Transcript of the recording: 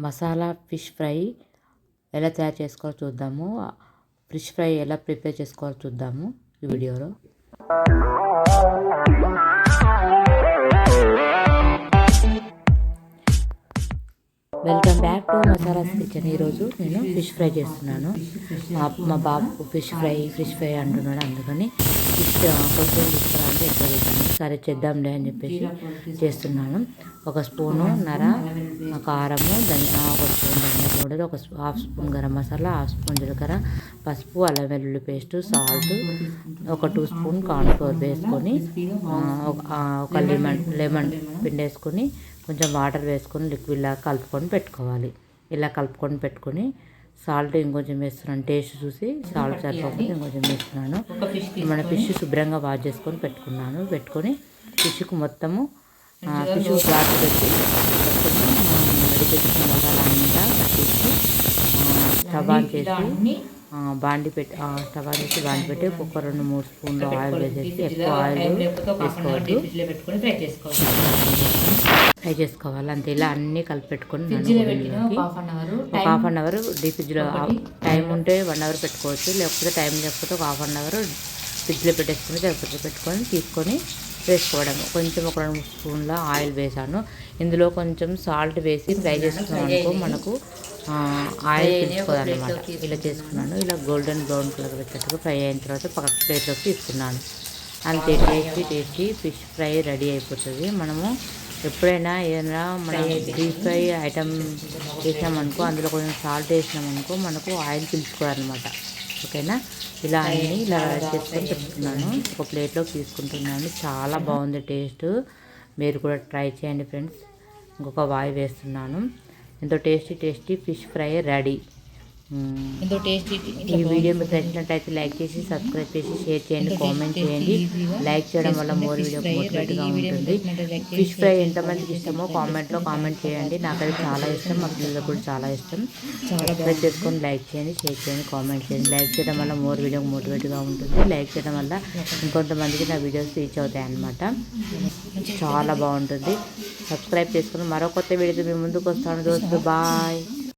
Masala fish fry ఎలా తయారు చేసుకోవాలో చూద్దాము. ఫిష్ ఫ్రై ఎలా ప్రిపేర్ చేసుకోవాలో చూద్దాము ఈ వీడియోలో. Welcome back to masalas kitchen. ఈరోజు నేను ఫిష్ ఫ్రై చేస్తున్నాను. మా బాబు ఫిష్ ఫ్రై అంటున్నాడు, అందుకని ఫిష్ కొంచెం తీసుకురావాలంటే ఎక్కువ చేశాను. సరే చేద్దాంలే అని చెప్పేసి చేస్తున్నాను. 1 స్పూను నర కారము, ఒక spoon dhaniya powder, half spoon garam masala, half spoon జీలకర్ర, పసుపు, అల్లం వెల్లుల్లి పేస్ట్, సాల్ట్, ఒక 2 స్పూన్ కార్న్ ఫ్లోర్ వేసుకొని ఒక లెమన్ పిండేసుకొని కొంచెం వాటర్ వేసుకొని లిక్విడ్లా కలుపుకొని పెట్టుకోవాలి. ఇలా కలుపుకొని పెట్టుకొని సాల్ట్ ఇంకొంచెం వేస్తున్నాను. టేస్ట్ చూసి సాల్ట్ సరిపోతుంది ఇంకొంచెం వేస్తున్నాను. మన ఫిష్ శుభ్రంగా వాష్ చేసుకొని పెట్టుకొని ఫిష్కు మొత్తము ఫిష్ ఘాటు పెట్టి రెడీ పెట్టుకున్న మసాలా అంతా పట్టించి స్టవ్ ఆన్ చేసి బాండి పెట్టి ఒక 2-3 స్పూన్లు ఆయిల్ వేసేసి, ఎక్కువ ఆయిల్ వేసుకోవద్దు, ఫ్రై చేసుకోవాలి. అంతే. ఇలా అన్నీ కలిపి పెట్టుకొని ఒక హాఫ్ అన్ అవర్ డీప్ ఫ్రిడ్జ్లో, టైం ఉంటే 1 అవర్ పెట్టుకోవచ్చు, లేకపోతే టైం లేకపోతే ఒక హాఫ్ అన్ అవర్ ఫ్రిడ్జ్లో పెట్టేసుకొని పెట్టుకొని తీసుకొని వేసుకోవడం. కొంచెం ఒక 2 స్పూన్ల ఆయిల్ వేసాను. ఇందులో కొంచెం సాల్ట్ వేసి ఫ్రై చేసుకున్నాం అనుకో మనకు ఆయిల్ తీసుకోవాలన్నమాట. ఇలా చేసుకున్నాను. ఇలా గోల్డెన్ బ్రౌన్ కలర్ వచ్చేట్టుగా ఫ్రై అయిన తర్వాత పక్క ప్లేట్లోకి తీసుకున్నాను. అంతే. టేస్టీ ఫిష్ ఫ్రై రెడీ అయిపోతుంది. మనము ఎప్పుడైనా ఏదైనా మనం డీప్ ఫ్రై ఐటమ్ చేసామనుకో అందులో కొంచెం సాల్ట్ వేసినామనుకో మనకు ఆయిల్ పీల్చుకోవాలన్నమాట. ఓకేనా? ఇలా అన్నీ ఇలా చేసుకొని పెట్టుకున్నాను. ఒక ప్లేట్లోకి తీసుకుంటున్నాను. చాలా బాగుంది టేస్ట్. మీరు కూడా ట్రై చేయండి ఫ్రెండ్స్. ఇంకొక వాయి వేస్తున్నాను. ఎంతో టేస్టీ ఫిష్ ఫ్రై రెడీ. ఈ వీడియో మీకు నచ్చినట్టయితే లైక్ చేసి, సబ్స్క్రైబ్ చేసి, షేర్ చేయండి, కామెంట్ చేయండి. లైక్ చేయడం వల్ల మోర్ వీడియో మోటివేట్గా ఉంటుంది. ఫిష్ ఫ్రై ఎంతమందికి ఇష్టమో కామెంట్లో కామెంట్ చేయండి. నాకైతే చాలా ఇష్టం, మా పిల్లలకు కూడా చాలా ఇష్టం. సబ్స్క్రైబ్ చేసుకొని లైక్ చేయండి, షేర్ చేయండి, కామెంట్ చేయండి. లైక్ చేయడం వల్ల మోర్ వీడియో మోటివేట్గా ఉంటుంది. లైక్ చేయడం వల్ల ఇంకొంతమందికి నా వీడియోస్ రీచ్ అవుతాయి అన్నమాట. చాలా బాగుంటుంది. సబ్స్క్రైబ్ చేసుకొని మరో కొత్త వీడియోతో మీ ముందుకు వస్తాను. దోస్తు బాయ్.